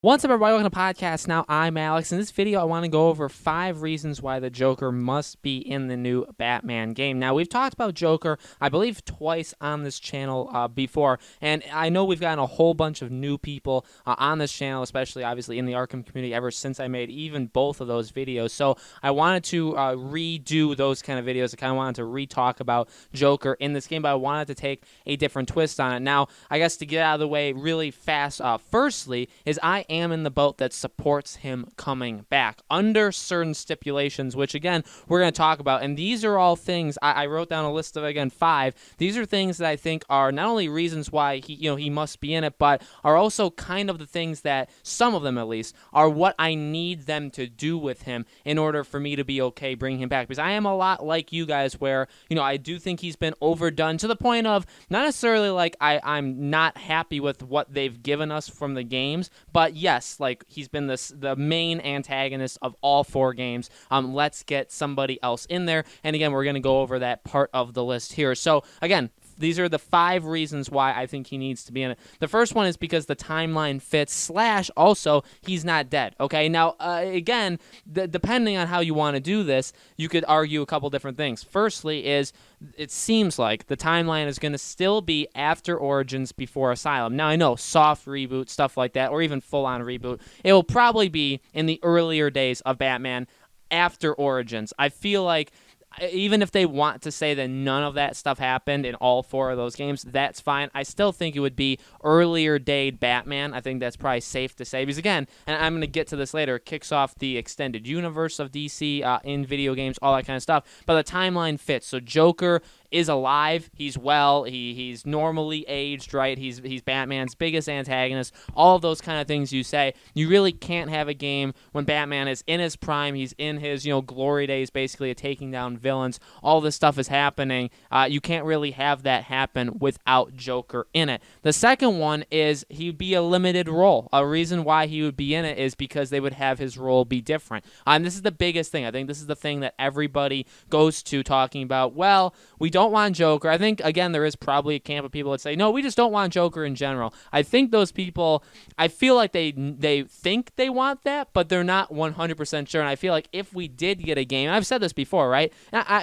What's up, everybody? Welcome to Podcast Now. I'm Alex. In this video, I want to go over 5 reasons why the Joker must be in the new Batman game. Now, we've talked about Joker, I believe, twice on this channel before, and I know we've gotten a whole bunch of new people on this channel, especially, obviously, in the Arkham community ever since I made even both of those videos. So I wanted to redo those kind of videos. I kind of wanted to re-talk about Joker in this game, but I wanted to take a different twist on it. Now, I guess to get out of the way really fast, firstly, is I am in the boat that supports him coming back under certain stipulations, which again we're going to talk about. And these are all things I wrote down a list of, again, 5. These are things that I think are not only reasons why he must be in it, but are also kind of the things that, some of them at least, are what I need them to do with him in order for me to be okay bringing him back. Because I am a lot like you guys, where I do think he's been overdone to the point of not necessarily like I'm not happy with what they've given us from the games, but yes, like he's been the main antagonist of all 4 games. Let's get somebody else in there. And again, we're going to go over that part of the list here. So again, these are the 5 reasons why I think he needs to be in it. The first one is because the timeline fits, / also he's not dead. Okay, now again, depending on how you want to do this, you could argue a couple different things. Firstly is, it seems like the timeline is going to still be after Origins, before Asylum. Now, I know soft reboot, stuff like that, or even full-on reboot, it will probably be in the earlier days of Batman after Origins. I feel like even if they want to say that none of that stuff happened in all 4 of those games, that's fine. I still think it would be earlier date Batman. I think that's probably safe to say. Because again, and I'm going to get to this later, it kicks off the extended universe of DC in video games, all that kind of stuff. But the timeline fits. So Joker is alive, he's well, he's normally aged, right? He's Batman's biggest antagonist, all of those kind of things you say. You really can't have a game when Batman is in his prime, he's in his, glory days, basically, of taking down villains. All this stuff is happening. You can't really have that happen without Joker in it. The second one is he'd be a limited role. A reason why he would be in it is because they would have his role be different. And this is the biggest thing. I think this is the thing that everybody goes to talking about, well, we don't want Joker. I think, again, there is probably a camp of people that say, no, we just don't want Joker in general. I think those people, I feel like they think they want that, but they're not 100% sure. And I feel like if we did get a game, and I've said this before, right?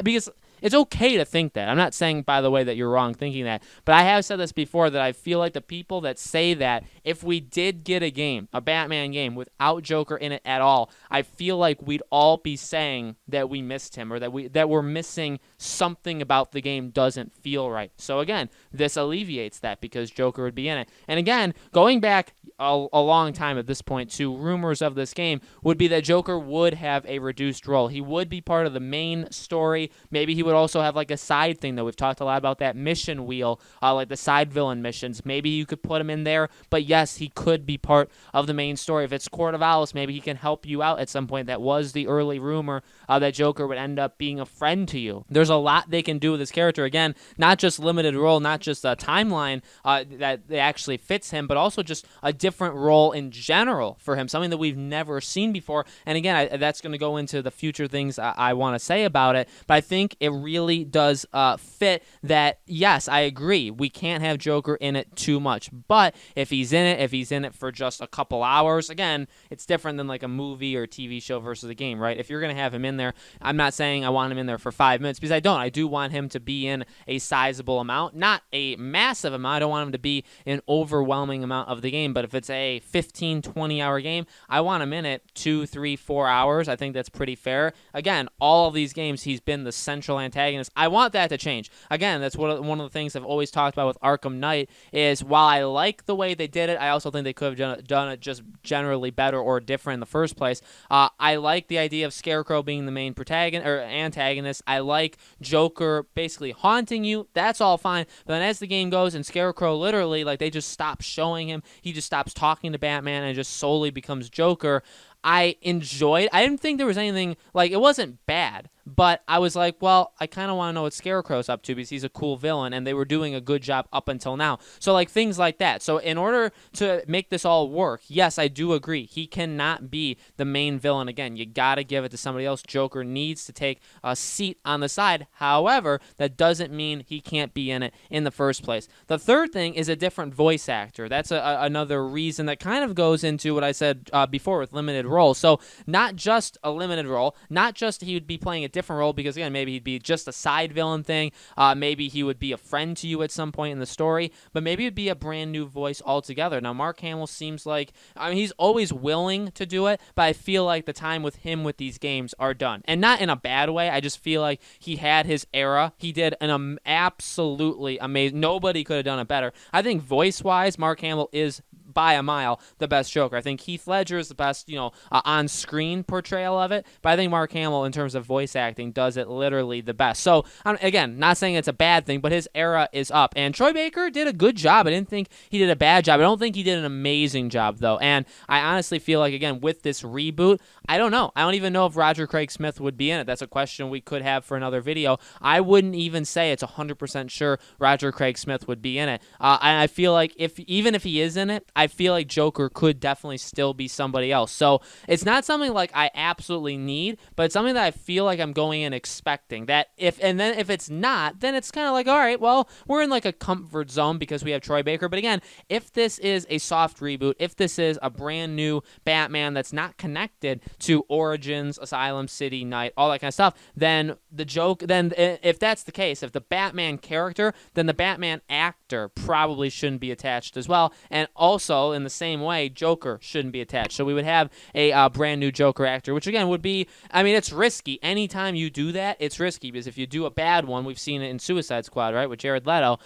Because it's okay to think that. I'm not saying, by the way, that you're wrong thinking that, but I have said this before, that I feel like the people that say that if we did get a game, a Batman game, without Joker in it at all, I feel like we'd all be saying that we missed him, or that we're missing something about the game doesn't feel right. So again, this alleviates that because Joker would be in it. And again, going back a long time at this point to rumors of this game, would be that Joker would have a reduced role. He would be part of the main story. Maybe he would also have like a side thing, though. We've talked a lot about that mission wheel, like the side villain missions. Maybe you could put him in there, but yes, he could be part of the main story. If it's Court of Owls, maybe he can help you out at some point. That was the early rumor, that Joker would end up being a friend to you. There's a lot they can do with this character. Again, not just limited role, not just a timeline that actually fits him, but also just a different role in general for him, something that we've never seen before. And again, that's going to go into the future things I want to say about it, but I think it really does fit that, yes, I agree, we can't have Joker in it too much, but if he's in it for just a couple hours, again, it's different than like a movie or a TV show versus a game, right? If you're going to have him in there, I'm not saying I want him in there for 5 minutes, because I don't. I do want him to be in a sizable amount, not a massive amount. I don't want him to be an overwhelming amount of the game, but if it's a 15, 20-hour game, I want him in it 2, 3, 4 hours. I think that's pretty fair. Again, all of these games, he's been the central antagonist. I want that to change. Again, that's one of the things I've always talked about with Arkham Knight, is while I like the way they did it, I also think they could have done it just generally better or different in the first place. I like the idea of Scarecrow being the main protagonist or antagonist. I like Joker basically haunting you. That's all fine. But then as the game goes and Scarecrow literally, like, they just stop showing him, he just stops talking to Batman and just solely becomes Joker, I enjoyed. I didn't think there was anything, like, it wasn't bad, but I was like, well, I kind of want to know what Scarecrow's up to because he's a cool villain, and they were doing a good job up until now. So, like, things like that. So, in order to make this all work, yes, I do agree. He cannot be the main villain again. You got to give it to somebody else. Joker needs to take a seat on the side. However, that doesn't mean he can't be in it in the first place. The third thing is a different voice actor. That's another reason that kind of goes into what I said before with limited role. So, not just a limited role, not just he would be playing a different role, because again, maybe he'd be just a side villain thing, maybe he would be a friend to you at some point in the story, but maybe it'd be a brand new voice altogether. Now, Mark Hamill seems like, I mean, he's always willing to do it, but I feel like the time with him with these games are done, and not in a bad way. I just feel like he had his era. He did an absolutely amazing, nobody could have done it better. I think voice wise, Mark Hamill is by a mile the best Joker. I think Heath Ledger is the best, on-screen portrayal of it, but I think Mark Hamill, in terms of voice acting, does it literally the best. So, again, not saying it's a bad thing, but his era is up, and Troy Baker did a good job. I didn't think he did a bad job. I don't think he did an amazing job, though, and I honestly feel like, again, with this reboot, I don't know. I don't even know if Roger Craig Smith would be in it. That's a question we could have for another video. I wouldn't even say it's 100% sure Roger Craig Smith would be in it. And I feel like even if he is in it, I feel like Joker could definitely still be somebody else. So it's not something like I absolutely need, but it's something that I feel like I'm going in expecting. That if it's not, then it's kind of like, all right, well, we're in like a comfort zone because we have Troy Baker. But again, if this is a soft reboot, if this is a brand new Batman that's not connected to Origins, Asylum City, Night, all that kind of stuff, then if that's the case, if the Batman character, then the Batman actor probably shouldn't be attached as well. And also, in the same way, Joker shouldn't be attached. So we would have a brand new Joker actor, which again would be, I mean, it's risky. Anytime you do that, it's risky, because if you do a bad one, we've seen it in Suicide Squad, right, with Jared Leto,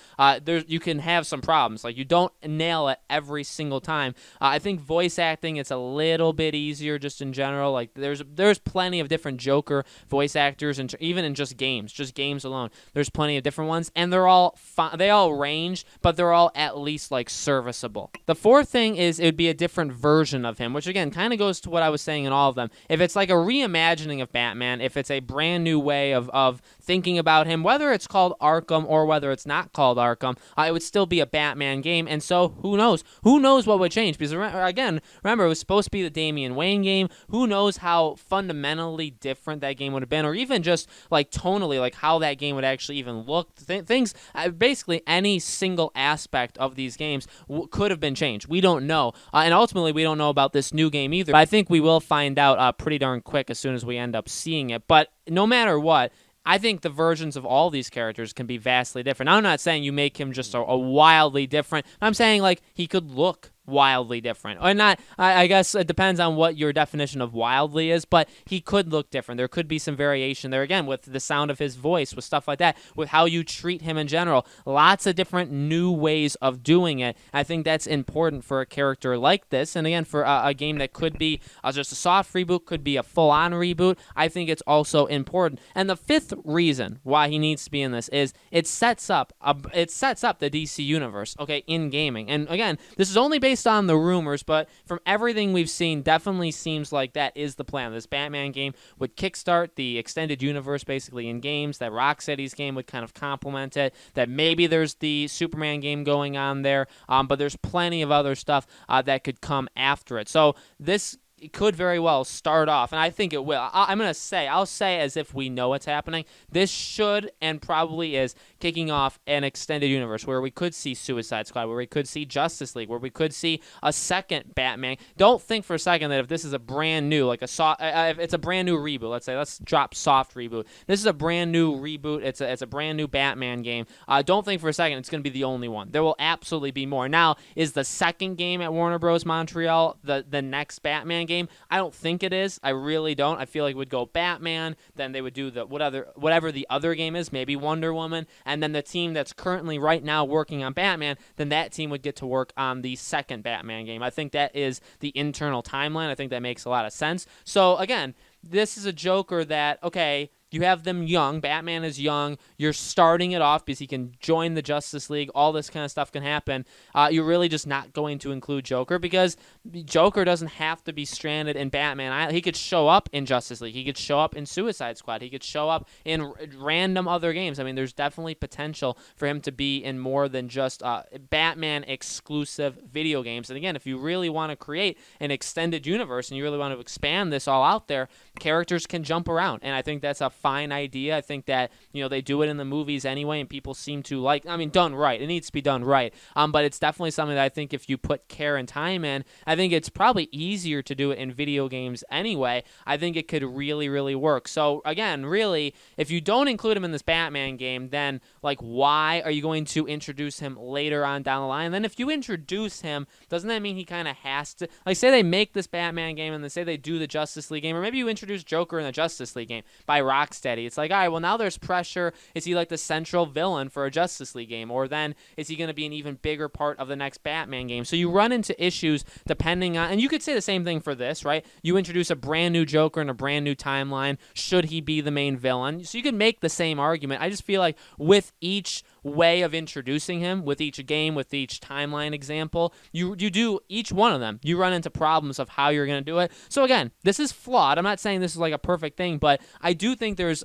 you can have some problems. Like, you don't nail it every single time. I think voice acting, it's a little bit easier just in general. Like, there's plenty of different Joker voice actors, and even in just games alone, there's plenty of different ones, and they're all they all range, but they're all at least like serviceable. The fourth thing is it would be a different version of him, which again kind of goes to what I was saying in all of them. If it's like a reimagining of Batman, if it's a brand new way of thinking about him, whether it's called Arkham or whether it's not called Arkham, it would still be a Batman game. And so who knows what would change, because again, remember, it was supposed to be the Damian Wayne game. Who knows how fundamentally different that game would have been, or even just like tonally, like how that game would actually even look. Things, basically any single aspect of these games could have been changed. We don't know, and ultimately we don't know about this new game either, but I think we will find out pretty darn quick as soon as we end up seeing it. But no matter what, I think the versions of all these characters can be vastly different. I'm not saying you make him just a wildly different. I'm saying like he could look wildly different, or not. I guess it depends on what your definition of wildly is, but he could look different. There could be some variation there, again, with the sound of his voice, with stuff like that, with how you treat him in general. Lots of different new ways of doing it. I think that's important for a character like this, and again, for a game that could be just a soft reboot, could be a full-on reboot. I think it's also important. And the fifth reason why he needs to be in this is it sets up the DC universe, okay, in gaming. And again, this is only based on the rumors, but from everything we've seen, definitely seems like that is the plan. This Batman game would kickstart the extended universe basically in games, that Rocksteady's game would kind of complement it, that maybe there's the Superman game going on there, but there's plenty of other stuff that could come after it. So this could very well start off, and I think it will. I'll say as if we know what's happening. This should and probably is kicking off an extended universe where we could see Suicide Squad, where we could see Justice League, where we could see a second Batman. Don't think for a second that if this is a brand new, like if it's a brand new reboot, let's drop soft reboot. This is a brand new reboot. It's a brand new Batman game. Don't think for a second it's going to be the only one. There will absolutely be more. Now, is the second game at Warner Bros. Montreal the next Batman game? I don't think it is. I really don't. I feel like it would go Batman, then they would do whatever the other game is, maybe Wonder Woman, and then the team that's currently right now working on Batman, then that team would get to work on the second Batman game. I think that is the internal timeline. I think that makes a lot of sense. So again, this is a Joker that, okay, you have them young. Batman is young. You're starting it off because he can join the Justice League. All this kind of stuff can happen. You're really just not going to include Joker because Joker doesn't have to be stranded in Batman. He could show up in Justice League. He could show up in Suicide Squad. He could show up in random other games. I mean, there's definitely potential for him to be in more than just Batman exclusive video games. And again, if you really want to create an extended universe and you really want to expand this all out there, characters can jump around. And I think that's a fine idea. I think that, they do it in the movies anyway, and people seem to like, done right. It needs to be done right. But it's definitely something that I think if you put care and time in, I think it's probably easier to do it in video games anyway. I think it could really, really work. So again, really, if you don't include him in this Batman game, then why are you going to introduce him later on down the line? And then if you introduce him, doesn't that mean he kind of has to, say they make this Batman game and they say they do the Justice League game, or maybe you introduce Joker in the Justice League game by Rocksteady. It's all right, well, now there's pressure. Is he the central villain for a Justice League game? Or then is he going to be an even bigger part of the next Batman game? So you run into issues depending on, and you could say the same thing for this, right? You introduce a brand new Joker in a brand new timeline. Should he be the main villain? So you could make the same argument. I just feel like with each way of introducing him, with each game, with each timeline example, you do each one of them, you run into problems of how you're going to do it. So again, this is flawed. I'm not saying this is a perfect thing, but I do think there's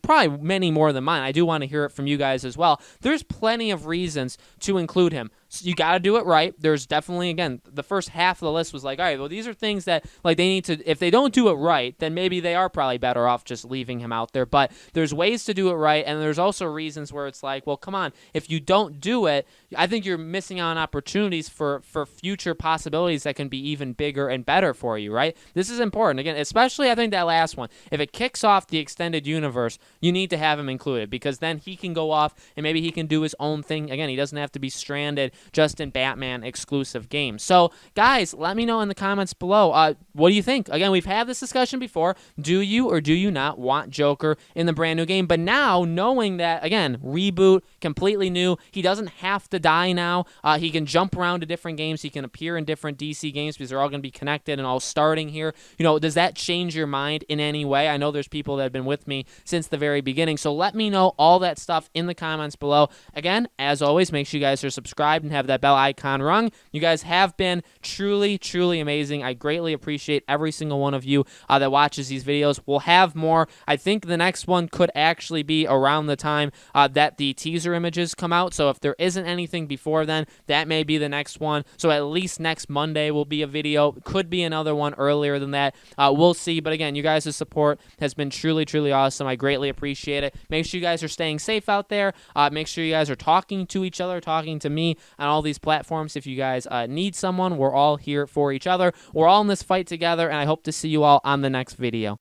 probably many more than mine. I do want to hear it from you guys as well. There's plenty of reasons to include him. So you got to do it right. There's definitely, again, the first half of the list was all right, well, these are things that they need to, if they don't do it right, then maybe they are probably better off just leaving him out there. But there's ways to do it right, and there's also reasons where it's well, come on, if you don't do it, I think you're missing out on opportunities for future possibilities that can be even bigger and better for you, right? This is important. Again, especially I think that last one. If it kicks off the extended universe, you need to have him included because then he can go off and maybe he can do his own thing. Again, he doesn't have to be stranded just in Batman exclusive games. So, guys, let me know in the comments below. What do you think? Again, we've had this discussion before. Do you or do you not want Joker in the brand new game? But now, knowing that, again, reboot, completely new, he doesn't have to die now. He can jump around to different games. He can appear in different DC games because they're all going to be connected and all starting here. Does that change your mind in any way? I know there's people that have been with me since the very beginning. So let me know all that stuff in the comments below. Again, as always, make sure you guys are subscribed and have that bell icon rung. You guys have been truly, truly amazing. I greatly appreciate every single one of you that watches these videos. We'll have more. I think the next one could actually be around the time that the teaser images come out. So if there isn't anything before then, that may be the next one. So at least next Monday will be a video. Could be another one earlier than that. We'll see. But again, you guys' support has been truly, truly awesome. I greatly appreciate it. Make sure you guys are staying safe out there. Make sure you guys are talking to each other, talking to me on all these platforms. If you guys need someone, we're all here for each other. We're all in this fight together, and I hope to see you all on the next video.